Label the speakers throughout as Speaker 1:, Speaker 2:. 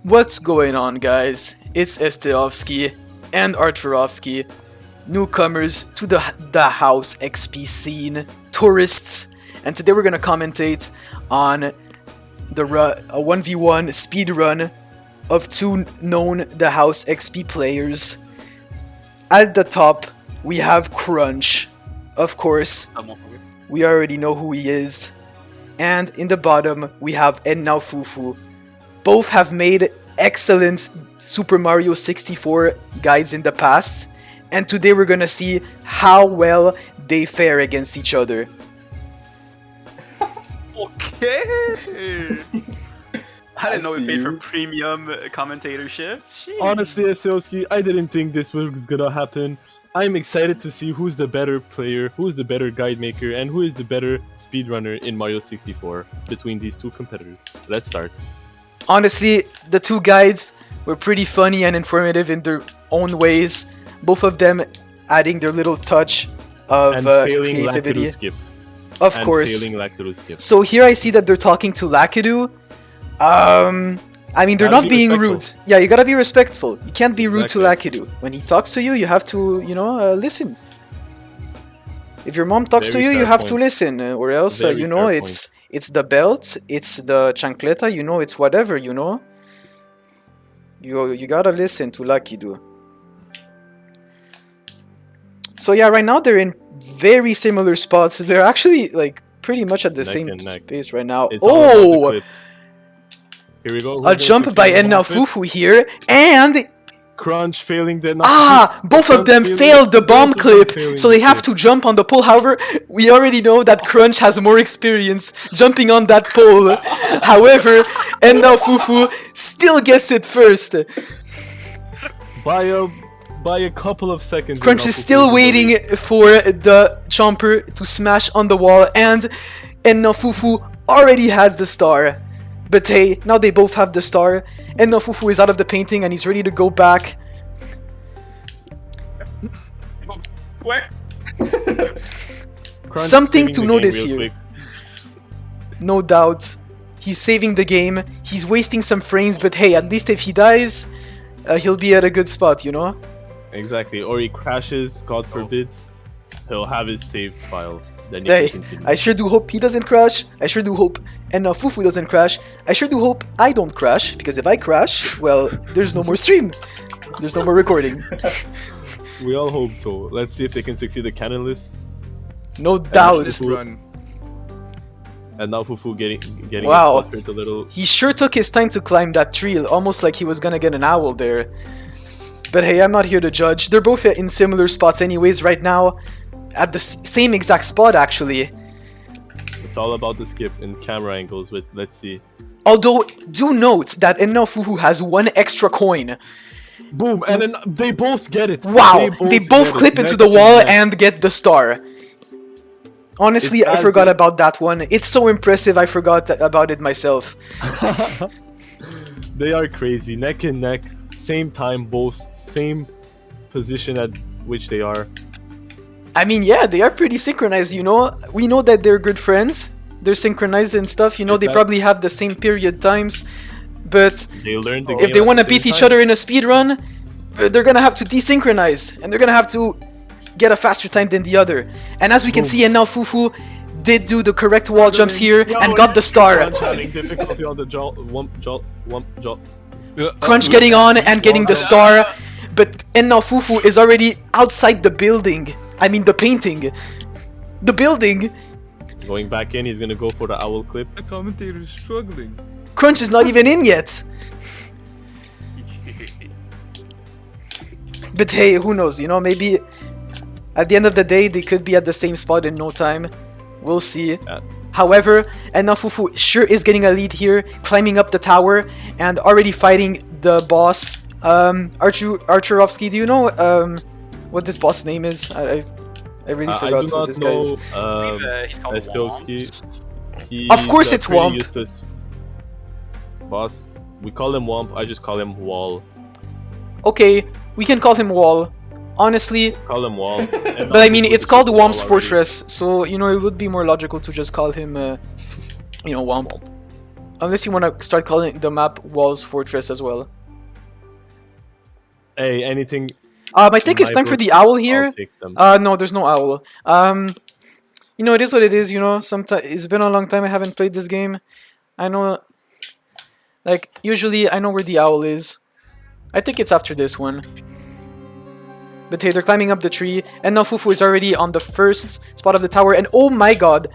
Speaker 1: What's going on, guys? It's Esteovsky and Arturovsky, newcomers to the House XP scene, tourists, and today we're gonna commentate on the 1v1 speedrun of two known The House XP players. At the top, we have Crunch, of course. We already know who he is. And in the bottom, we have Fufu. Both have made excellent Super Mario 64 guides in the past, and today we're gonna see how well they fare against each other.
Speaker 2: Okay. I didn't know we paid for premium commentatorship. Jeez.
Speaker 3: Honestly, Esteovsky, I didn't think this was gonna happen. I'm excited to see who's the better player, who's the better guide maker, and who is the better speedrunner in Mario 64 between these two competitors. Let's start.
Speaker 1: Honestly, the two guides were pretty funny and informative in their own ways. Both of them adding their little touch of creativity.
Speaker 3: Skip.
Speaker 1: Of course.
Speaker 3: Skip.
Speaker 1: So here I see that they're talking to Lakidu. I mean, they're not being rude. Yeah, you gotta be respectful. You can't be rude to Lakidu. When he talks to you, you have to, listen. If your mom talks to you, you have to listen, or else, it's the belt, it's the chancleta, it's whatever, You gotta listen to Lakidu. So yeah, right now they're in very similar spots. They're actually, like, pretty much at the same space right now. Oh!
Speaker 3: Here we go.
Speaker 1: A jump by Fufu here, and
Speaker 3: Crunch failing the
Speaker 1: both of them failed the bomb clip, so they have to jump on the pole. However, we already know that Crunch has more experience jumping on that pole. However, Fufu still gets it first.
Speaker 3: By a couple of seconds.
Speaker 1: Crunch is still waiting for the jumper to smash on the wall, and Fufu already has the star. But hey, now they both have the star, and Fufu is out of the painting and he's ready to go back.
Speaker 2: Where?
Speaker 1: Something to notice here. No doubt. He's saving the game. He's wasting some frames, but hey, at least if he dies, he'll be at a good spot,
Speaker 3: Exactly. Or he crashes, God forbids, he'll have his save file. Then
Speaker 1: hey, I sure do hope he doesn't crash. I sure do hope Fufu doesn't crash. I sure do hope I don't crash, because if I crash, well, there's no more stream. There's no more recording.
Speaker 3: We all hope so. Let's see if they can succeed the cannonless.
Speaker 1: No doubt.
Speaker 3: And now Fufu getting
Speaker 1: wow.
Speaker 3: hurt a little.
Speaker 1: He sure took his time to climb that tree, almost like he was gonna get an owl there. But hey, I'm not here to judge. They're both in similar spots anyways right now. At the same exact spot, actually.
Speaker 3: It's all about the skip and camera angles with, let's see.
Speaker 1: Although, do note that Fufu has one extra coin.
Speaker 3: Boom, and then they both get it.
Speaker 1: Wow, they both clip into the wall and get the star. Honestly, I forgot about that one. It's so impressive, I forgot about it myself.
Speaker 3: They are crazy, neck and neck, same time, both, same position at which they are.
Speaker 1: I mean, yeah, they are pretty synchronized, We know that they're good friends. They're synchronized and stuff, They probably have the same period times. But if they want to beat each other in a speedrun, they're going to have to desynchronize. And they're going to have to get a faster time than the other. And as we can see, Fufu did do the correct wall jumps here and got the star.
Speaker 3: Difficulty on the
Speaker 1: Crunch getting on and getting the star. But Fufu is already outside the building. I mean the painting. The building.
Speaker 3: Going back in, he's gonna go for the owl clip.
Speaker 4: The commentator is struggling.
Speaker 1: Crunch is not even in yet. But hey, who knows, maybe at the end of the day they could be at the same spot in no time. We'll see.
Speaker 3: Yeah.
Speaker 1: However, Fufu sure is getting a lead here, climbing up the tower and already fighting the boss. Arturovsky, do you know what this boss name is? I really forgot what this guy is.
Speaker 3: Esteovsky.
Speaker 1: Of course it's Womp.
Speaker 3: Useless boss. We call him Womp, I just call him Wall.
Speaker 1: Okay, we can call him Wall. Honestly.
Speaker 3: Let's call him Wall.
Speaker 1: But I mean, it's called Womp's Fortress, so, it would be more logical to just call him, Womp. Unless you want to start calling the map Walls Fortress as well.
Speaker 3: Hey, anything.
Speaker 1: I think it's time for the owl here.
Speaker 3: I'll take them.
Speaker 1: No, there's no owl. You know, it is what it is, you know. Sometimes it's been a long time I haven't played this game. I know, like, usually I know where the owl is. I think it's after this one. But hey, they're climbing up the tree, and now Fufu is already on the first spot of the tower, and oh my god!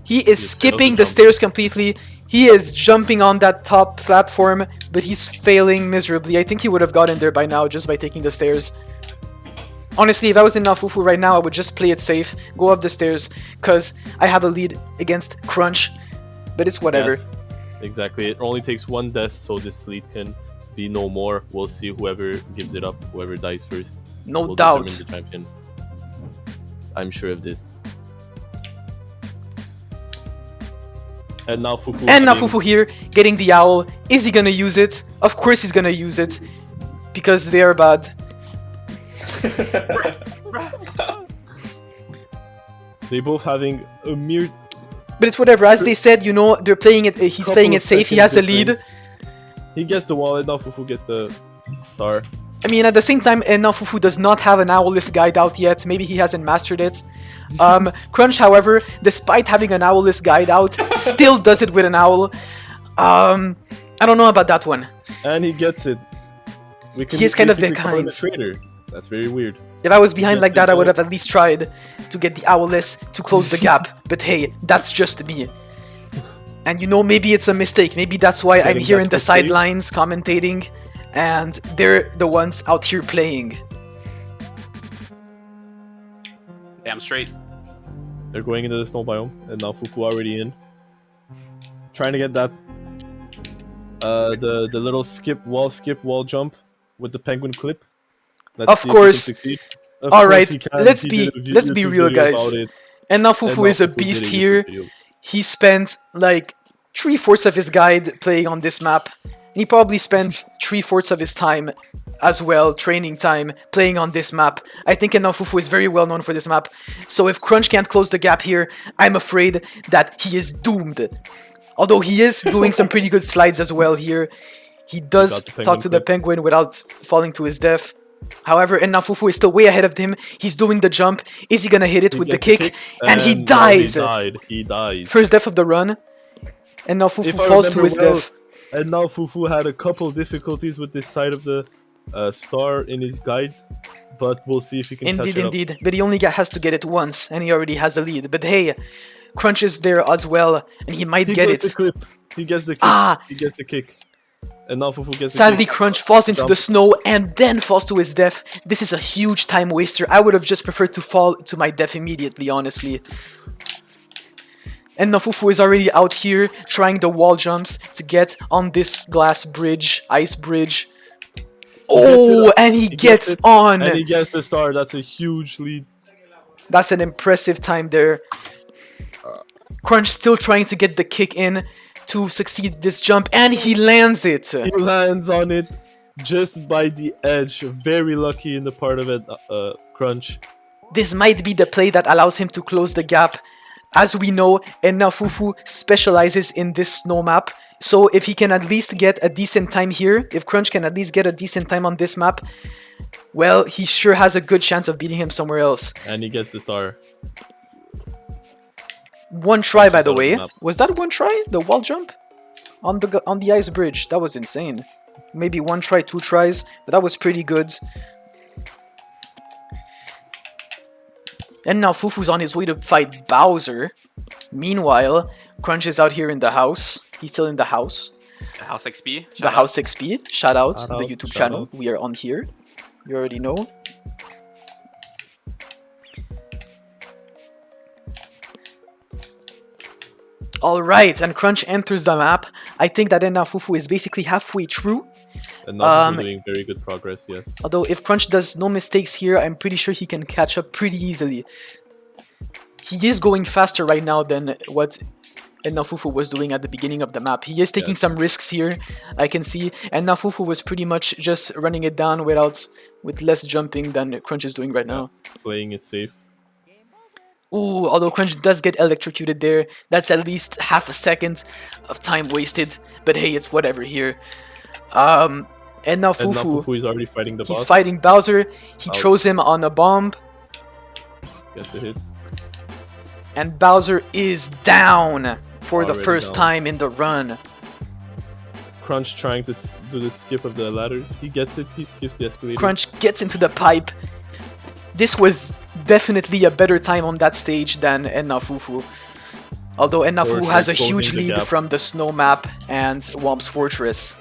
Speaker 1: He is skipping the stairs completely. He is jumping on that top platform, but he's failing miserably. I think he would have gotten there by now just by taking the stairs. Honestly, if I was in Nafufu right now, I would just play it safe, go up the stairs, because I have a lead against Crunch, but it's whatever.
Speaker 3: Yes, exactly. It only takes one death, so this lead can be no more. We'll see whoever gives it up, whoever dies first.
Speaker 1: No
Speaker 3: will
Speaker 1: doubt.
Speaker 3: determine the champion. I'm sure of this. And now Fufu.
Speaker 1: And now Fufu here, getting the owl. Is he gonna use it? Of course he's gonna use it, because they are bad.
Speaker 3: They both having a mere.
Speaker 1: But it's whatever. As they said, you know, they're playing it. He's playing it safe. He has a lead.
Speaker 3: He gets the wall, and now Fufu gets the star.
Speaker 1: I mean, at the same time, now Fufu does not have an owlless guide out yet. Maybe he hasn't mastered it. Crunch, however, despite having an owlless guide out, still does it with an owl. I don't know about that one.
Speaker 3: And he gets it.
Speaker 1: He is kind of
Speaker 3: basically call him
Speaker 1: behind.
Speaker 3: a traitor. That's very weird.
Speaker 1: If I was behind like that, I would have at least tried to get the owlless to close the gap. But hey, that's just me. And you know, maybe it's a mistake. Maybe that's why I'm here in the sidelines commentating, and they're the ones out here playing.
Speaker 2: Damn straight.
Speaker 3: They're going into the snow biome, and now Fufu already in. Trying to get that the little skip wall jump with the penguin clip.
Speaker 1: Of course. Alright, let's be real, guys. And now Fufu is a beast here. He spent like 3/4 of his guide playing on this map. And he probably spent 3/4 of his time as well, training time, playing on this map. I think Fufu is very well known for this map. So if Crunch can't close the gap here, I'm afraid that he is doomed. Although he is doing some pretty good slides as well here. He does talk to the penguin without falling to his death. However, Fufu is still way ahead of him. He's doing the jump. Is he gonna hit it with the kick? And he dies!
Speaker 3: He dies.
Speaker 1: First death of the run. And now Fufu falls to his death.
Speaker 3: And now Fufu had a couple difficulties with this side of the star in his guide. But we'll see if he can catch it up.
Speaker 1: Indeed. But he only has to get it once, and he already has a lead. But hey, Crunch is there as well, and he might get it.
Speaker 3: He gets the clip. He gets the kick. And now Fufu gets
Speaker 1: Sadly, Crunch falls into the snow and then falls to his death. This is a huge time waster. I would have just preferred to fall to my death immediately, honestly. And now Fufu is already out here trying the wall jumps to get on this glass bridge, ice bridge. Oh, and he gets on!
Speaker 3: And he gets the star. That's a huge lead.
Speaker 1: That's an impressive time there. Crunch still trying to get the kick in to succeed this jump, and he lands it.
Speaker 3: He lands on it just by the edge. Very lucky in the part of it, Crunch.
Speaker 1: This might be the play that allows him to close the gap. As we know, Fufu specializes in this snow map. So if he can at least get a decent time here, if Crunch can at least get a decent time on this map, well, he sure has a good chance of beating him somewhere else.
Speaker 3: And he gets the star.
Speaker 1: One try, by the way. Was that one try? The wall jump? On the ice bridge. That was insane. Maybe one try, 2 tries, but that was pretty good. And now Fufu's on his way to fight Bowser. Meanwhile, Crunch is out here in the house. He's still in the house.
Speaker 2: The House XP.
Speaker 1: The House XP. Shout out the YouTube channel. We are on here. You already know. Alright, and Crunch enters the map. I think that Fufu is basically halfway through.
Speaker 3: And now Fufu doing very good progress, yes.
Speaker 1: Although if Crunch does no mistakes here, I'm pretty sure he can catch up pretty easily. He is going faster right now than what Fufu was doing at the beginning of the map. He is taking some risks here, I can see. And Fufu was pretty much just running it down with less jumping than Crunch is doing right now.
Speaker 3: Playing it safe.
Speaker 1: Ooh, although Crunch does get electrocuted there, that's at least half a second of time wasted. But hey, it's whatever here. And now
Speaker 3: And now
Speaker 1: Fufu,
Speaker 3: Fufu is already fighting the boss.
Speaker 1: he's fighting Bowser. He throws him on a bomb,
Speaker 3: Gets the hit.
Speaker 1: and Bowser is down for the
Speaker 3: Already
Speaker 1: first
Speaker 3: down.
Speaker 1: time in the run.
Speaker 3: Crunch trying to do the skip of the ladders. He gets it. He skips the escalator.
Speaker 1: Crunch gets into the pipe. This was definitely a better time on that stage than Ennafufu. Although Ennafufu
Speaker 3: sure,
Speaker 1: has a
Speaker 3: closing
Speaker 1: huge
Speaker 3: the
Speaker 1: lead
Speaker 3: gap.
Speaker 1: from the snow map and Womp's Fortress.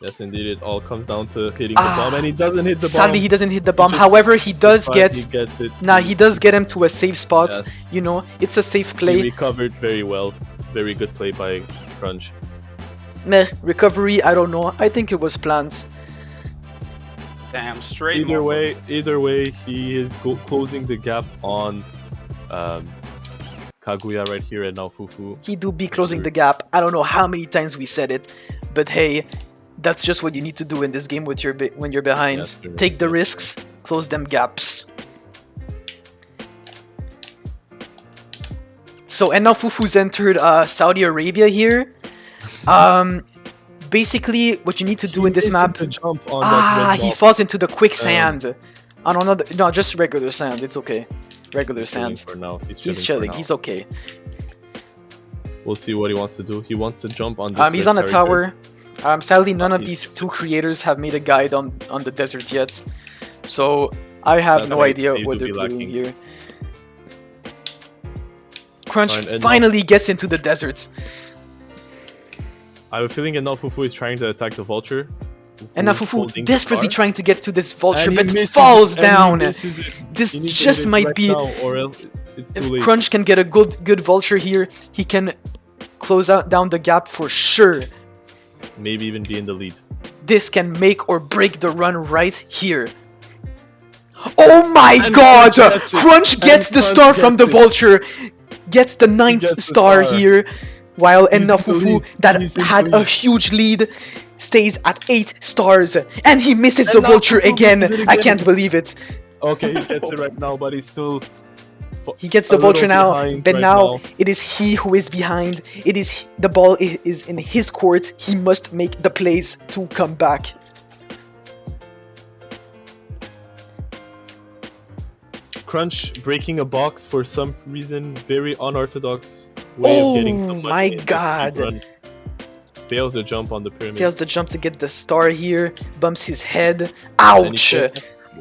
Speaker 3: Yes, indeed. It all comes down to hitting the bomb, and he doesn't hit the bomb.
Speaker 1: Sadly, he doesn't hit the bomb.
Speaker 3: just-
Speaker 1: However, he does
Speaker 3: But
Speaker 1: get...
Speaker 3: He gets it.
Speaker 1: Nah, he does get him to a safe spot.
Speaker 3: Yes.
Speaker 1: You know, it's a safe
Speaker 3: He
Speaker 1: play.
Speaker 3: recovered very well. Very good play by Crunch.
Speaker 1: Meh, recovery, I don't know. I think it was planned.
Speaker 2: Damn straight.
Speaker 3: Either
Speaker 2: motherfucker.
Speaker 3: way, he is closing the gap on Kaguya right here, and now Fufu.
Speaker 1: He do be closing the gap. I don't know how many times we said it, but hey, that's just what you need to do in this game with your when you're behind.
Speaker 3: Yes, sir.
Speaker 1: Take the
Speaker 3: Yes,
Speaker 1: risks, close them gaps. So, and now Fufu's entered Saudi Arabia here. Basically, what you need to do in this map...
Speaker 3: To jump on that red
Speaker 1: he
Speaker 3: ball.
Speaker 1: falls into the quicksand. On another... No, just regular sand. It's okay. Regular
Speaker 3: Chilling
Speaker 1: sand.
Speaker 3: for now.
Speaker 1: He's
Speaker 3: for
Speaker 1: chilling.
Speaker 3: now.
Speaker 1: He's okay.
Speaker 3: We'll see what he wants to do. He wants to jump on this.
Speaker 1: He's
Speaker 3: red
Speaker 1: on a
Speaker 3: character.
Speaker 1: tower. Sadly, none of
Speaker 3: he's-
Speaker 1: these two creators have made a guide on the desert yet. So, I have
Speaker 3: That's
Speaker 1: no
Speaker 3: why
Speaker 1: idea
Speaker 3: they
Speaker 1: what
Speaker 3: do
Speaker 1: they're
Speaker 3: be
Speaker 1: doing
Speaker 3: lacking.
Speaker 1: here. Crunch
Speaker 3: Fine, and
Speaker 1: finally gets into the desert.
Speaker 3: I have a feeling that now Fufu is trying to attack the vulture.
Speaker 1: And now
Speaker 3: who is
Speaker 1: Fufu
Speaker 3: holding the
Speaker 1: desperately
Speaker 3: star.
Speaker 1: trying to get to this vulture,
Speaker 3: And he
Speaker 1: but
Speaker 3: misses
Speaker 1: falls
Speaker 3: it, and he
Speaker 1: down.
Speaker 3: misses it.
Speaker 1: This
Speaker 3: He needs to
Speaker 1: just
Speaker 3: hit it
Speaker 1: might
Speaker 3: right
Speaker 1: be...
Speaker 3: now, or else it's too
Speaker 1: If
Speaker 3: late.
Speaker 1: Crunch can get a good vulture here, he can close out down the gap for sure.
Speaker 3: Maybe even be in the lead.
Speaker 1: This can make or break the run right here. Oh my
Speaker 3: And
Speaker 1: god!
Speaker 3: Crunch gets it.
Speaker 1: Crunch
Speaker 3: And
Speaker 1: gets the
Speaker 3: Crunch
Speaker 1: star from the
Speaker 3: gets it.
Speaker 1: vulture. Gets the ninth
Speaker 3: gets the
Speaker 1: star
Speaker 3: star.
Speaker 1: here. While
Speaker 3: He's in the
Speaker 1: Ennafufu,
Speaker 3: lead.
Speaker 1: that
Speaker 3: He's in the
Speaker 1: had a
Speaker 3: lead.
Speaker 1: huge lead, stays at 8 stars. And he misses the
Speaker 3: And
Speaker 1: vulture
Speaker 3: Ennafufu
Speaker 1: again.
Speaker 3: misses it
Speaker 1: I
Speaker 3: again.
Speaker 1: can't believe it.
Speaker 3: Okay, he gets it right now, but he's still.
Speaker 1: He gets
Speaker 3: a
Speaker 1: the vulture
Speaker 3: little
Speaker 1: now,
Speaker 3: behind
Speaker 1: but
Speaker 3: right
Speaker 1: now it is he who is behind. It is the ball is in his court. He must make the plays to come back.
Speaker 3: Crunch breaking a box for some reason, very unorthodox way of getting
Speaker 1: Oh
Speaker 3: somebody
Speaker 1: my
Speaker 3: in this
Speaker 1: god.
Speaker 3: speedrun. Fails the jump on the pyramid.
Speaker 1: Fails the jump to get the star here. Bumps his head.
Speaker 3: And
Speaker 1: Ouch!
Speaker 3: he goes-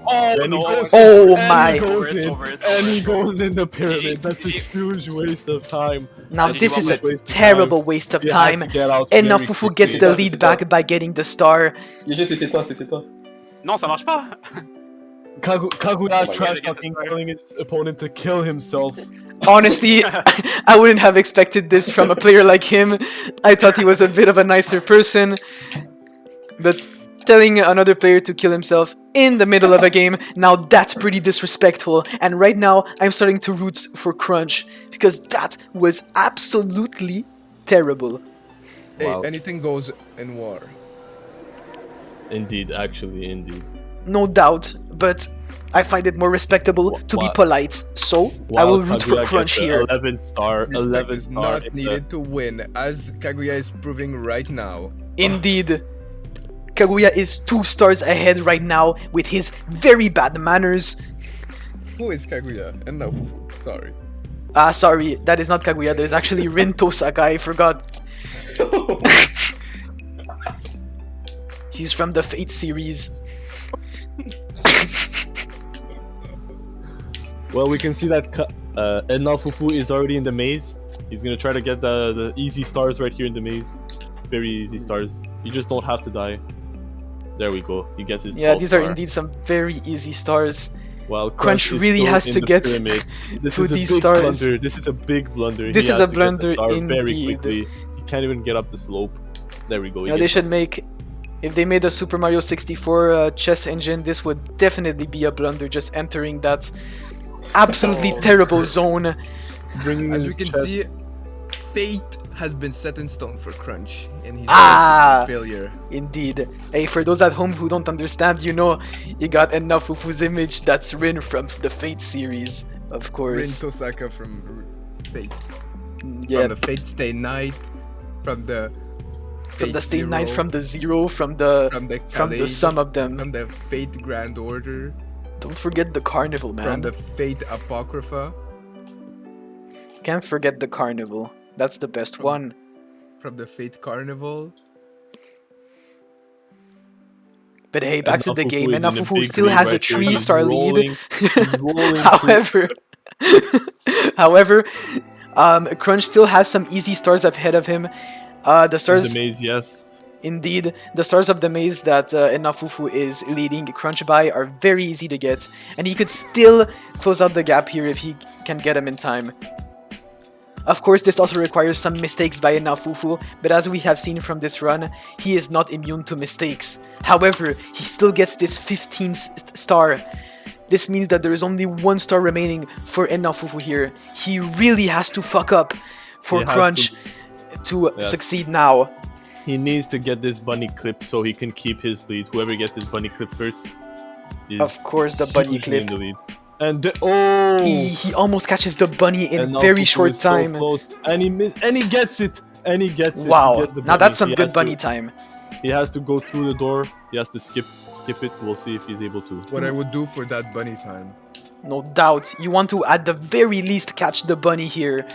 Speaker 2: Oh
Speaker 3: And he
Speaker 2: no!
Speaker 3: goes-
Speaker 1: Oh
Speaker 3: and
Speaker 1: my.
Speaker 3: He goes
Speaker 2: It's
Speaker 3: in,
Speaker 2: over, it's
Speaker 3: and
Speaker 2: over.
Speaker 3: he goes in the pyramid.
Speaker 2: GG.
Speaker 3: That's a huge waste of time.
Speaker 1: Now
Speaker 2: Did
Speaker 1: this
Speaker 2: you
Speaker 1: is
Speaker 2: want
Speaker 1: a
Speaker 3: waste of
Speaker 1: terrible waste of
Speaker 3: He has
Speaker 1: time.
Speaker 3: to get out
Speaker 1: And now
Speaker 3: very
Speaker 1: Fufu gets
Speaker 3: quickly.
Speaker 1: the lead back by getting the star.
Speaker 4: GG, c'est toi, c'est toi.
Speaker 2: Non, ça marche pas.
Speaker 3: Kaguya
Speaker 4: my
Speaker 3: trash
Speaker 2: God.
Speaker 3: talking, telling his opponent to kill himself.
Speaker 1: Honestly, I wouldn't have expected this from a player like him. I thought he was a bit of a nicer person. But telling another player to kill himself in the middle of a game, now that's pretty disrespectful. And right now, I'm starting to root for Crunch, because that was absolutely terrible.
Speaker 5: Hey,
Speaker 3: Wow.
Speaker 5: anything goes in war.
Speaker 3: Indeed, actually, indeed.
Speaker 1: No doubt, but I find it more respectable to be
Speaker 3: Wow.
Speaker 1: polite. So, I will root for
Speaker 3: Kaguya
Speaker 1: Crunch
Speaker 3: gets the
Speaker 1: here.
Speaker 3: 11 star,
Speaker 5: Respect
Speaker 3: 11
Speaker 5: is
Speaker 3: star.
Speaker 5: not
Speaker 3: in
Speaker 5: needed to win, as Kaguya is proving right now.
Speaker 1: Indeed. Kaguya is 2 stars ahead right now with his very bad manners.
Speaker 5: Who is Kaguya? And now Fufu. Sorry.
Speaker 1: Sorry, that is not Kaguya, that is actually Rinto Sakai, I forgot. She's from the Fate series.
Speaker 3: Well, we can see that and now Fufu is already in the maze. He's gonna try to get the easy stars right here in the maze. Very easy stars. You just don't have to die. There we go. He gets his
Speaker 1: Yeah,
Speaker 3: 12th
Speaker 1: these are
Speaker 3: star.
Speaker 1: indeed some very easy stars.
Speaker 3: Well,
Speaker 1: Crunch
Speaker 3: is
Speaker 1: really
Speaker 3: still
Speaker 1: has
Speaker 3: in
Speaker 1: to
Speaker 3: the
Speaker 1: get
Speaker 3: pyramid. This
Speaker 1: to
Speaker 3: is a
Speaker 1: these
Speaker 3: big
Speaker 1: stars.
Speaker 3: blunder. This is a big blunder.
Speaker 1: This
Speaker 3: He
Speaker 1: is
Speaker 3: has
Speaker 1: a
Speaker 3: to get the
Speaker 1: blunder
Speaker 3: star very
Speaker 1: indeed.
Speaker 3: quickly. He can't even get up the slope. There we go.
Speaker 1: You
Speaker 3: He
Speaker 1: know, they
Speaker 3: gets-
Speaker 1: should make... If they made a Super Mario 64 chess engine, this would definitely be a blunder, just entering that absolutely terrible zone.
Speaker 3: bringing
Speaker 5: As
Speaker 3: his
Speaker 5: we can
Speaker 3: chest.
Speaker 5: see, fate has been set in stone for Crunch, and he's
Speaker 1: Ah!
Speaker 5: failure.
Speaker 1: Indeed. Hey, for those at home who don't understand, you know, you got Enafufu's image. That's Rin from the Fate series, of
Speaker 5: Rin
Speaker 1: course.
Speaker 5: Tosaka from Fate.
Speaker 1: Yeah,
Speaker 5: From the Fate Stay Night, from the
Speaker 1: from the State
Speaker 5: Zero,
Speaker 1: Knight, from the Zero, from the
Speaker 5: Khalid,
Speaker 1: sum of them.
Speaker 5: from the Fate Grand Order,
Speaker 1: Don't forget the Carnival, man.
Speaker 5: from the Fate Apocrypha,
Speaker 1: Can't forget the Carnival. That's the best one.
Speaker 5: from the Fate Carnival.
Speaker 1: But hey, back to the
Speaker 3: Enafufu
Speaker 1: game.
Speaker 3: is in a
Speaker 1: Enafufu
Speaker 3: big
Speaker 1: still
Speaker 3: lead
Speaker 1: has a
Speaker 3: right here. He's
Speaker 1: 3-star lead.
Speaker 3: rolling- he's rolling
Speaker 1: However, Crunch still has some easy stars ahead of him. The
Speaker 3: through
Speaker 1: stars,
Speaker 3: the maze, yes.
Speaker 1: indeed, the stars of the maze that Enafufu is leading Crunch by are very easy to get, and he could still close out the gap here if he can get them in time. Of course, this also requires some mistakes by Enafufu, but as we have seen from this run, he is not immune to mistakes. However, he still gets this 15th star. This means that there is only 1 star remaining for Enafufu here. He really has to fuck up for
Speaker 3: He has
Speaker 1: Crunch to
Speaker 3: Yes.
Speaker 1: succeed now.
Speaker 3: He needs to get this bunny clip so he can keep his lead. Whoever gets this bunny clip first is
Speaker 1: Of course, the bunny
Speaker 3: hugely
Speaker 1: clip.
Speaker 3: in the lead. And oh,
Speaker 1: He almost catches the bunny in
Speaker 3: and now
Speaker 1: very
Speaker 3: Fufu
Speaker 1: short
Speaker 3: is so
Speaker 1: time.
Speaker 3: close. And he gets it. And he gets it. He
Speaker 1: Wow,
Speaker 3: gets the
Speaker 1: now
Speaker 3: bunny.
Speaker 1: that's some
Speaker 3: He
Speaker 1: good
Speaker 3: has
Speaker 1: bunny
Speaker 3: to-
Speaker 1: time.
Speaker 3: He has to go through the door. He has to skip it. We'll see if he's able to.
Speaker 5: What I would do for that bunny time.
Speaker 1: No doubt. You want to at the very least catch the bunny here.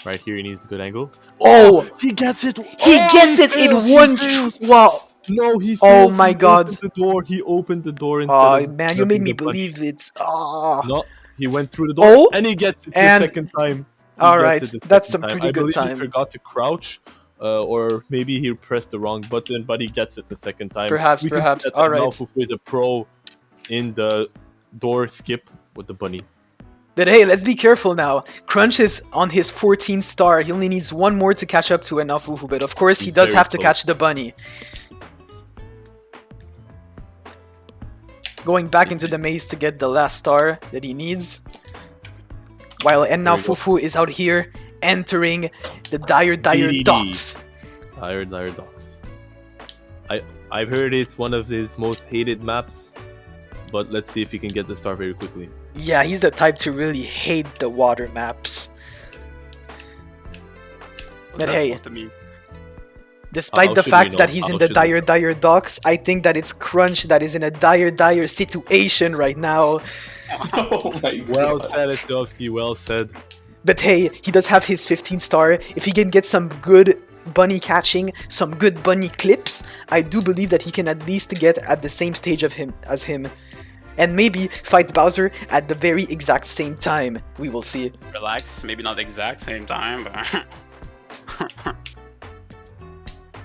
Speaker 3: Right here, he needs a good angle.
Speaker 1: Oh!
Speaker 3: He gets it.
Speaker 1: He gets it in one. Wow.
Speaker 3: No, he.
Speaker 1: Oh
Speaker 3: fails.
Speaker 1: my
Speaker 3: He
Speaker 1: God.
Speaker 3: opened the door. He opened the door instead.
Speaker 1: Oh
Speaker 3: of
Speaker 1: man, you made
Speaker 3: jumping
Speaker 1: me
Speaker 3: the bunny.
Speaker 1: believe it. Oh.
Speaker 3: No, he went through the door.
Speaker 1: Oh,
Speaker 3: and he gets it
Speaker 1: and-
Speaker 3: the second time. He
Speaker 1: All
Speaker 3: gets
Speaker 1: right,
Speaker 3: it the
Speaker 1: that's
Speaker 3: second
Speaker 1: some
Speaker 3: time.
Speaker 1: pretty
Speaker 3: I
Speaker 1: good
Speaker 3: believe
Speaker 1: time.
Speaker 3: He forgot to crouch, or maybe he pressed the wrong button, but he gets it the second time.
Speaker 1: Perhaps,
Speaker 3: We can see
Speaker 1: perhaps.
Speaker 3: that
Speaker 1: All right.
Speaker 3: Fufu is a pro in the door skip with the bunny.
Speaker 1: But hey, let's be careful now. Crunch is on his 14th star. He only needs 1 more to catch up to Enafufu, but of course he
Speaker 3: He's
Speaker 1: does
Speaker 3: very
Speaker 1: have to
Speaker 3: close.
Speaker 1: catch the bunny. Going back into the maze to get the last star that he needs. While Enafufu is out here entering the Dire
Speaker 3: DDD.
Speaker 1: Docks.
Speaker 3: Dire Docks. I've heard it's one of his most hated maps, but let's see if he can get the star very quickly.
Speaker 1: Yeah, he's the type to really hate the water maps.
Speaker 2: What's
Speaker 1: But
Speaker 2: that
Speaker 1: hey,
Speaker 2: supposed to mean?
Speaker 1: despite
Speaker 3: How
Speaker 1: the
Speaker 3: should we
Speaker 1: fact
Speaker 3: know?
Speaker 1: that he's
Speaker 3: How
Speaker 1: in the
Speaker 3: should we
Speaker 1: dire docks, I think that it's Crunch that is in a dire situation right now.
Speaker 4: Oh my god.
Speaker 3: Well said, Estovsky. Well said.
Speaker 1: But hey, he does have his 15th star. If he can get some good bunny catching, some good bunny clips, I do believe that he can at least get at the same stage of him as him. And maybe fight Bowser at the very exact same time. We will see.
Speaker 2: Relax, maybe not the exact same time, but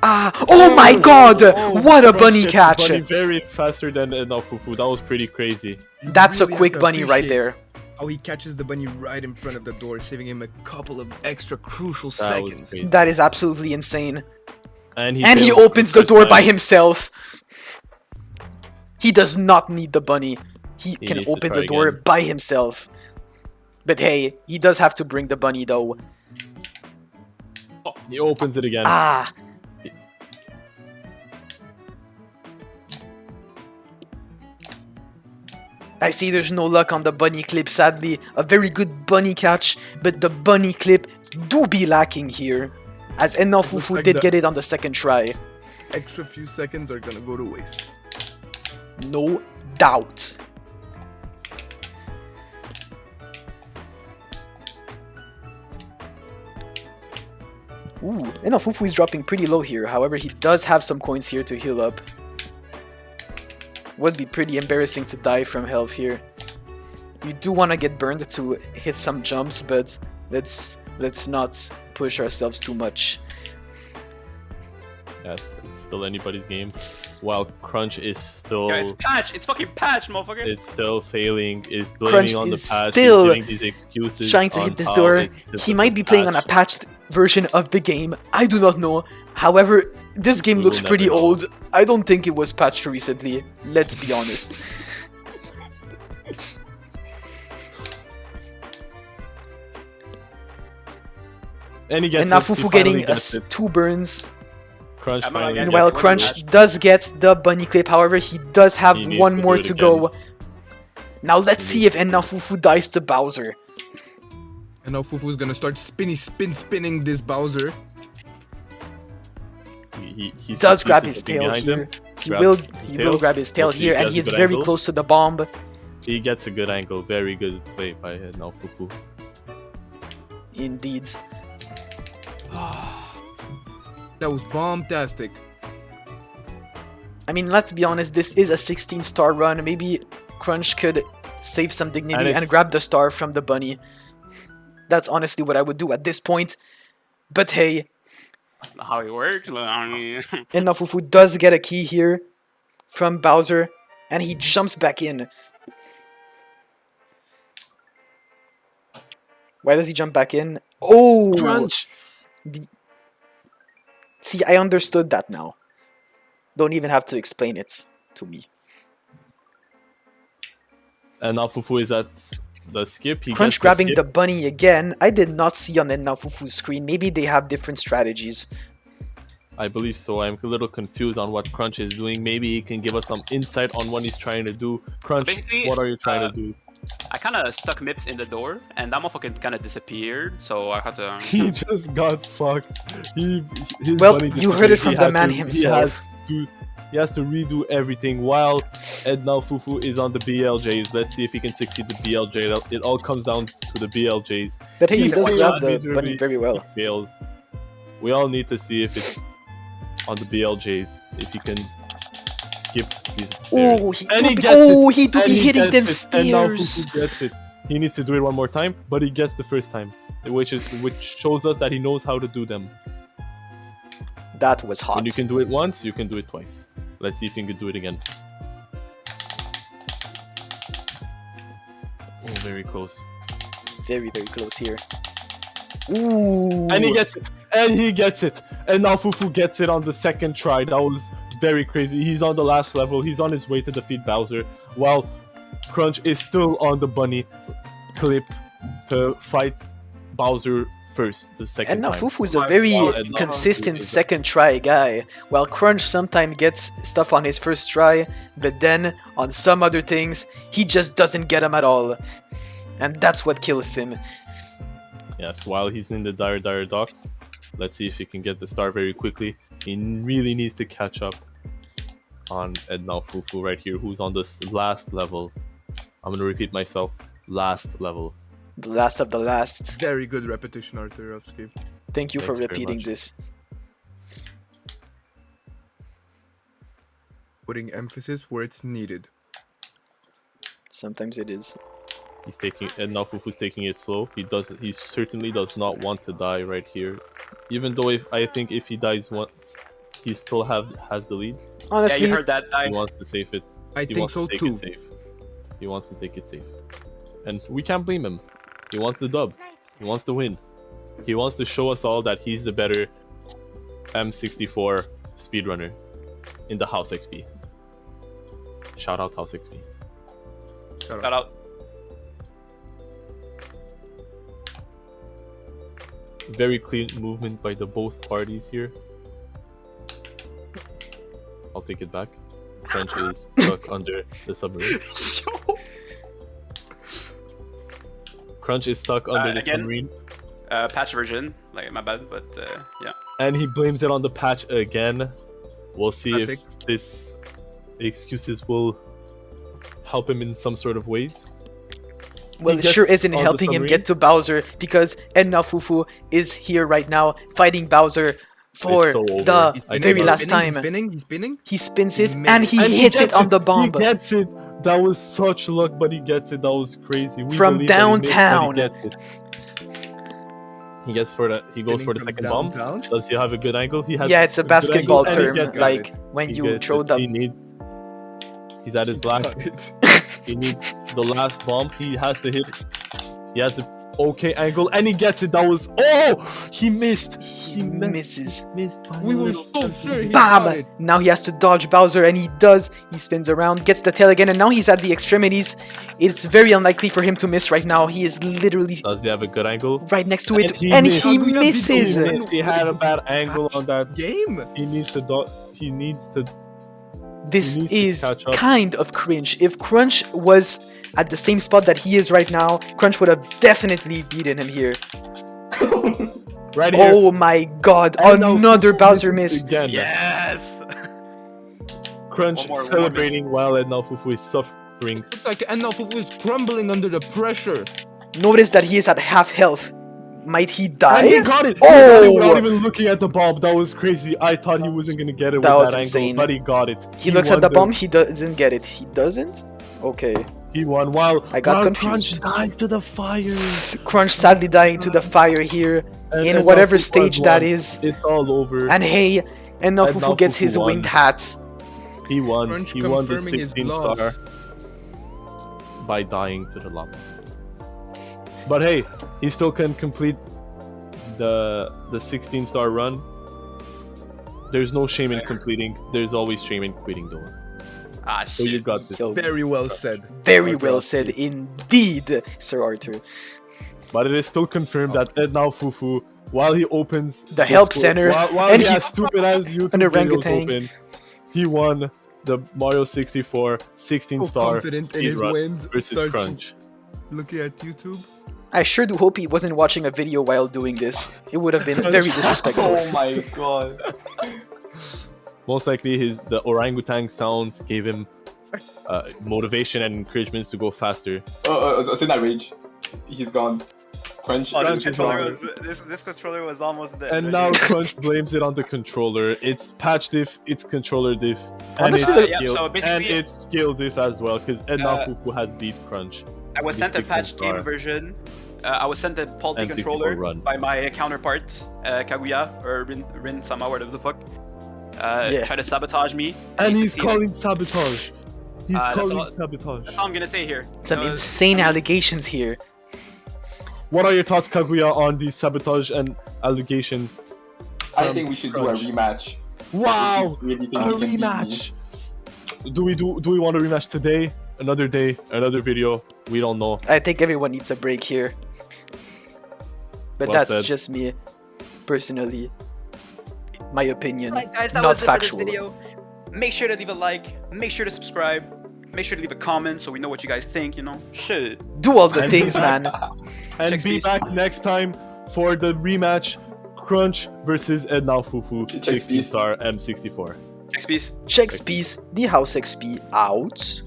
Speaker 1: Ah! Oh my god! What a
Speaker 3: Crunch
Speaker 1: bunny
Speaker 3: gets the
Speaker 1: catch!
Speaker 3: bunny very faster than Fufu. That was pretty crazy.
Speaker 1: That's a
Speaker 5: Really have
Speaker 1: quick
Speaker 5: to
Speaker 1: bunny right
Speaker 5: appreciate
Speaker 1: there.
Speaker 5: How he catches the bunny right in front of the door, saving him a couple of extra crucial
Speaker 3: That was
Speaker 5: seconds.
Speaker 3: crazy.
Speaker 1: That is absolutely insane.
Speaker 3: And he
Speaker 1: And he
Speaker 3: fails
Speaker 1: opens the
Speaker 3: first
Speaker 1: door by
Speaker 3: time.
Speaker 1: himself. He does not need the bunny. He can
Speaker 3: needs to
Speaker 1: open
Speaker 3: try
Speaker 1: the door
Speaker 3: again.
Speaker 1: by himself. But hey, he does have to bring the bunny though.
Speaker 3: He opens it again.
Speaker 1: Ah! I see there's no luck on the bunny clip, sadly. A very good bunny catch, but the bunny clip do be lacking here. As
Speaker 5: Looks
Speaker 1: Enafufu
Speaker 5: like
Speaker 1: did
Speaker 5: the-
Speaker 1: get it on the second try.
Speaker 5: Extra few seconds are gonna go to waste.
Speaker 1: No doubt. Ooh, Enafufu is dropping pretty low here. However, he does have some coins here to heal up. Would be pretty embarrassing to die from health here. You do want to get burned to hit some jumps, but let's not push ourselves too much.
Speaker 3: Yes, it's still anybody's game. While Crunch is still,
Speaker 2: yeah, it's patch. It's fucking patch, motherfucker.
Speaker 3: it's still failing. Is blaming
Speaker 1: Crunch
Speaker 3: on the
Speaker 1: is
Speaker 3: patch.
Speaker 1: still
Speaker 3: He's giving these excuses.
Speaker 1: Trying to
Speaker 3: on
Speaker 1: hit this
Speaker 3: how
Speaker 1: door.
Speaker 3: it's because
Speaker 1: He
Speaker 3: of
Speaker 1: might
Speaker 3: the
Speaker 1: be playing on a
Speaker 3: patch.
Speaker 1: patched version of the game. I do not know. However, this game
Speaker 3: We
Speaker 1: looks
Speaker 3: will
Speaker 1: pretty
Speaker 3: never know.
Speaker 1: old. I don't think it was patched recently. Let's be honest.
Speaker 3: And he gets
Speaker 1: And now
Speaker 3: it. He
Speaker 1: Fufu
Speaker 3: finally
Speaker 1: getting
Speaker 3: gets it.
Speaker 1: 2 burns.
Speaker 3: Crunch
Speaker 2: I'm not
Speaker 3: finally
Speaker 2: gonna
Speaker 3: gets
Speaker 1: Meanwhile,
Speaker 3: it.
Speaker 1: Crunch does get the bunny clip. However, he does have
Speaker 3: He needs
Speaker 1: one
Speaker 3: to
Speaker 1: more
Speaker 3: do it
Speaker 1: to
Speaker 3: again.
Speaker 1: go. Now let's see if Ennafufu dies to Bowser.
Speaker 5: And now Fufu's gonna start spinning this Bowser.
Speaker 3: He
Speaker 1: Does
Speaker 3: sees
Speaker 1: grab
Speaker 3: it
Speaker 1: his
Speaker 3: being
Speaker 1: tail
Speaker 3: behind
Speaker 1: here.
Speaker 3: him.
Speaker 1: He
Speaker 3: Grab
Speaker 1: will
Speaker 3: his
Speaker 1: he
Speaker 3: tail.
Speaker 1: will grab his tail
Speaker 3: We'll see
Speaker 1: here,
Speaker 3: if he
Speaker 1: and
Speaker 3: has a
Speaker 1: he's
Speaker 3: good
Speaker 1: very
Speaker 3: angle.
Speaker 1: close to the bomb.
Speaker 3: He gets a good angle. Very good play by Ennafufu.
Speaker 1: Indeed.
Speaker 5: That was bombastic.
Speaker 1: I mean, let's be honest, this is a 16-star run. Maybe Crunch could save some dignity and grab the star from the bunny. That's honestly what I would do at this point. But hey,
Speaker 2: How it works?
Speaker 1: Ennafufu does get a key here from Bowser, and he jumps back in. Why does he jump back in? Oh!
Speaker 3: Crunch!
Speaker 1: See, I understood that now. Don't even have to explain it to me.
Speaker 3: And now Fufu is at the skip. He
Speaker 1: Crunch
Speaker 3: gets
Speaker 1: grabbing
Speaker 3: the
Speaker 1: the
Speaker 3: skip.
Speaker 1: bunny again. I did not see on Ennafufu's screen. Maybe they have different strategies.
Speaker 3: I believe so. I'm a little confused on what Crunch is doing. Maybe he can give us some insight on what he's trying to do. Crunch,
Speaker 2: Basically,
Speaker 3: what are you trying to do?
Speaker 2: I kind of stuck Mips in the door, and that motherfucker kind of disappeared, so I had to...
Speaker 3: He just got fucked. His
Speaker 1: Well,
Speaker 3: bunny
Speaker 1: you heard it
Speaker 3: disappeared.
Speaker 1: from
Speaker 3: He
Speaker 1: the
Speaker 3: had
Speaker 1: man
Speaker 3: to-
Speaker 1: himself.
Speaker 3: He has to redo everything while now Fufu is on the BLJs. Let's see if he can succeed the BLJ. It all comes down to the BLJs.
Speaker 1: But hey, he does
Speaker 3: fails
Speaker 1: grab the
Speaker 3: miserably,
Speaker 1: bunny very well.
Speaker 3: He fails. We all need to see if it's on the BLJs. If he can skip these stairs.
Speaker 1: Oh, he
Speaker 3: And
Speaker 1: do
Speaker 3: he
Speaker 1: be,
Speaker 3: gets
Speaker 1: oh,
Speaker 3: it.
Speaker 1: he do
Speaker 3: And
Speaker 1: be
Speaker 3: he
Speaker 1: hitting them
Speaker 3: gets it. And now
Speaker 1: stairs.
Speaker 3: Fufu gets it. He needs to do it one more time, but he gets the first time, which shows us that he knows how to do them.
Speaker 1: That was hot.
Speaker 3: When you can do it once, you can do it twice. Let's see if you can do it again. Oh, very close.
Speaker 1: Very, very close here. Ooh.
Speaker 3: And he gets it! And he gets it! And now Fufu gets it on the second try. That was very crazy. He's on the last level. He's on his way to defeat Bowser. While Crunch is still on the bunny clip to fight Bowser first, the second
Speaker 1: And now
Speaker 3: time.
Speaker 1: Fufu's a very
Speaker 3: And now
Speaker 1: consistent
Speaker 3: Fufu is-
Speaker 1: second try guy, while Crunch sometimes gets stuff on his first try, but then on some other things, he just doesn't get them at all. And that's what kills him.
Speaker 3: Yes, while he's in the dire docks, let's see if he can get the star very quickly. He really needs to catch up on Edna Fufu right here, who's on this last level. I'm gonna repeat myself, last level.
Speaker 1: The last of the last.
Speaker 5: Very good repetition, Arturovsky.
Speaker 1: Thank you for
Speaker 3: Thank you very
Speaker 1: repeating
Speaker 3: much.
Speaker 1: this.
Speaker 5: Putting emphasis where it's needed.
Speaker 1: Sometimes it is.
Speaker 3: He's taking Edna Fufu's taking it slow. He certainly does not want to die right here. Even though I think if he dies once, he still has the lead.
Speaker 2: Yeah,
Speaker 1: Honestly,
Speaker 2: you heard that.
Speaker 3: He wants to save it.
Speaker 5: I
Speaker 3: He
Speaker 5: think
Speaker 3: wants
Speaker 5: so
Speaker 3: to take
Speaker 5: too.
Speaker 3: it safe. He wants to take it safe. And we can't blame him. He wants the dub. He wants to win. He wants to show us all that he's the better M64 speedrunner in the House XP. Shout out House XP.
Speaker 2: Shout out.
Speaker 3: Very clean movement by the both parties here. I'll take it back. Crunch is stuck under the submarine. Crunch is stuck under the
Speaker 2: again?
Speaker 3: submarine.
Speaker 2: Patch version, like my bad, but yeah.
Speaker 3: And he blames it on the patch again. We'll see
Speaker 5: Classic.
Speaker 3: if this excuses will help him in some sort of ways.
Speaker 1: well,
Speaker 3: He
Speaker 1: it
Speaker 3: gets
Speaker 1: sure isn't
Speaker 3: on the
Speaker 1: helping him
Speaker 3: submarine.
Speaker 1: get to Bowser because Edna Fufu is here right now fighting Bowser for
Speaker 3: It's so over.
Speaker 1: the
Speaker 3: He's spinning,
Speaker 1: very
Speaker 3: he's
Speaker 1: last
Speaker 5: He's
Speaker 1: time.
Speaker 5: spinning, he's spinning.
Speaker 1: He spins it
Speaker 5: He
Speaker 1: and
Speaker 5: made
Speaker 1: he
Speaker 3: And
Speaker 1: hits it
Speaker 3: gets
Speaker 1: on the bomb.
Speaker 3: He gets it. That was such luck, but he gets it. That was crazy. We
Speaker 1: From
Speaker 3: believe that he missed, but
Speaker 1: downtown.
Speaker 3: He gets it. He goes for the
Speaker 5: Spinning
Speaker 3: second
Speaker 5: from
Speaker 3: bomb.
Speaker 5: downtown.
Speaker 3: Does he have a good angle? He has
Speaker 1: Yeah, it's a
Speaker 3: good
Speaker 1: basketball
Speaker 3: angle, and he
Speaker 1: term,
Speaker 3: gets it.
Speaker 1: like when
Speaker 3: He
Speaker 1: you
Speaker 3: gets
Speaker 1: throw
Speaker 3: it.
Speaker 1: the.
Speaker 3: He's at his last.
Speaker 5: Got it.
Speaker 3: He needs the last bomb. He has to hit. He has to okay angle, and he gets it. That was he missed.
Speaker 1: He misses.
Speaker 3: Missed. by a
Speaker 5: We were
Speaker 3: little
Speaker 5: so
Speaker 3: something.
Speaker 5: sure he got it.
Speaker 1: Bam! Now he has to dodge Bowser, and he does. He spins around, gets the tail again, and now he's at the extremities. It's very unlikely for him to miss right now. He is literally
Speaker 3: Does he have a good angle?
Speaker 1: right next to it,
Speaker 3: he
Speaker 1: and
Speaker 3: missed.
Speaker 1: he
Speaker 5: Kaguya did
Speaker 1: misses.
Speaker 5: the
Speaker 3: He missed. He had a bad angle on that.
Speaker 5: Game.
Speaker 3: He needs to. He needs to.
Speaker 1: This
Speaker 3: He needs to
Speaker 1: is
Speaker 3: catch up.
Speaker 1: kind of cringe. If Crunch was at the same spot that he is right now, Crunch would have definitely beaten him here.
Speaker 3: Right here.
Speaker 1: Oh my god,
Speaker 3: And now
Speaker 1: another
Speaker 3: Fufu
Speaker 1: Bowser
Speaker 3: misses
Speaker 1: miss.
Speaker 3: again.
Speaker 2: Yes!
Speaker 3: Crunch
Speaker 2: One more
Speaker 3: celebrating while and now Fufu is suffering.
Speaker 5: Looks like Fufu is crumbling under the pressure.
Speaker 1: Notice that he is at half health. Might he die?
Speaker 3: And he got it!
Speaker 1: Oh!
Speaker 3: Without even looking at the bomb, that was crazy. I thought he wasn't gonna get it
Speaker 1: That
Speaker 3: with
Speaker 1: was
Speaker 3: that
Speaker 1: insane.
Speaker 3: angle, but he got it.
Speaker 1: He looks at
Speaker 3: won
Speaker 1: the bomb, he doesn't get it. He doesn't? Okay.
Speaker 3: He won while
Speaker 1: I got
Speaker 3: while
Speaker 1: confused.
Speaker 3: Crunch died to the fire.
Speaker 1: Crunch sadly dying to the fire here,
Speaker 3: And
Speaker 1: in
Speaker 3: now
Speaker 1: whatever
Speaker 3: Fufu
Speaker 1: stage
Speaker 3: has
Speaker 1: that
Speaker 3: won.
Speaker 1: is.
Speaker 3: It's all over.
Speaker 1: And hey, and now
Speaker 3: And now
Speaker 1: Fufu gets
Speaker 3: Fufu
Speaker 1: his
Speaker 3: won.
Speaker 1: winged hat.
Speaker 3: He won.
Speaker 5: Crunch
Speaker 3: He won the
Speaker 5: confirming his
Speaker 3: 16 star
Speaker 5: loss.
Speaker 3: by dying to the lava. But hey, he still can complete the 16 star run. There's no shame in completing. There's always shame in quitting though.
Speaker 2: Ah,
Speaker 3: So you
Speaker 2: shit.
Speaker 3: got this.
Speaker 1: Yo,
Speaker 5: Very well said.
Speaker 1: very well said indeed, Sir Arthur.
Speaker 3: But it is still confirmed that now Fufu, while he opens
Speaker 1: The help
Speaker 3: school-
Speaker 1: center,
Speaker 3: while
Speaker 1: and
Speaker 3: he
Speaker 1: he-
Speaker 3: has stupid ass YouTube
Speaker 1: an
Speaker 3: videos
Speaker 1: orangutan.
Speaker 3: open, he won the Mario 64 16
Speaker 5: So
Speaker 3: star
Speaker 5: confident in his
Speaker 3: speedrun
Speaker 5: wins.
Speaker 3: versus
Speaker 5: Starts
Speaker 3: Crunch.
Speaker 5: looking at YouTube.
Speaker 1: I sure do hope he wasn't watching a video while doing this. It would have been very disrespectful.
Speaker 4: Oh my god.
Speaker 3: Most likely the orangutan sounds gave him motivation and encouragement to go faster.
Speaker 4: It's in that rage. He's gone. Crunch.
Speaker 2: Oh,
Speaker 3: Crunch
Speaker 2: this
Speaker 3: is
Speaker 2: controller
Speaker 3: gone.
Speaker 2: was this controller was almost dead.
Speaker 3: And now Crunch blames it on the controller. It's patch diff, it's controller diff, and it's
Speaker 1: Honestly,
Speaker 2: yeah,
Speaker 3: skill,
Speaker 2: so basically-
Speaker 3: and it's skill diff as well. Because now
Speaker 2: Uh,
Speaker 3: Fufu has beat Crunch.
Speaker 2: I was sent a
Speaker 3: With
Speaker 2: patch
Speaker 3: 16
Speaker 2: game
Speaker 3: star.
Speaker 2: version. I was sent a faulty
Speaker 3: And 64
Speaker 2: controller
Speaker 3: run.
Speaker 2: by my counterpart, Kaguya, or Rin Sama, whatever the fuck.
Speaker 1: Yeah.
Speaker 2: Try to sabotage me.
Speaker 3: And
Speaker 2: you
Speaker 3: he's
Speaker 2: can see, like,
Speaker 3: calling sabotage. He's
Speaker 2: that's
Speaker 3: calling
Speaker 2: all-
Speaker 3: sabotage.
Speaker 2: That's all I'm gonna say here.
Speaker 1: Some
Speaker 2: Uh,
Speaker 1: insane allegations here.
Speaker 3: What are your thoughts, Kaguya, on these sabotage and allegations?
Speaker 4: I
Speaker 3: from
Speaker 4: think we should
Speaker 3: Crunch?
Speaker 4: do a rematch.
Speaker 3: Wow,
Speaker 4: Really think
Speaker 3: a
Speaker 4: he can beat me.
Speaker 3: rematch. Do we want a rematch today? Another day, another video? We don't know.
Speaker 1: I think everyone needs a break here. But
Speaker 3: Well
Speaker 1: that's
Speaker 3: said.
Speaker 1: just me, personally. My opinion,
Speaker 2: Alright guys, that
Speaker 1: not
Speaker 2: was it
Speaker 1: factual.
Speaker 2: for this video. Make sure to leave a like, make sure to subscribe, make sure to leave a comment so we know what you guys think, you know. Shit.
Speaker 1: Do all the things, man.
Speaker 3: And
Speaker 2: Check
Speaker 3: be
Speaker 2: these.
Speaker 3: back next time for the rematch Crunch versus Ednao Fufu
Speaker 4: Check
Speaker 3: 16
Speaker 4: these.
Speaker 3: star M64.
Speaker 2: Next piece.
Speaker 1: Check Peace, the House XP out.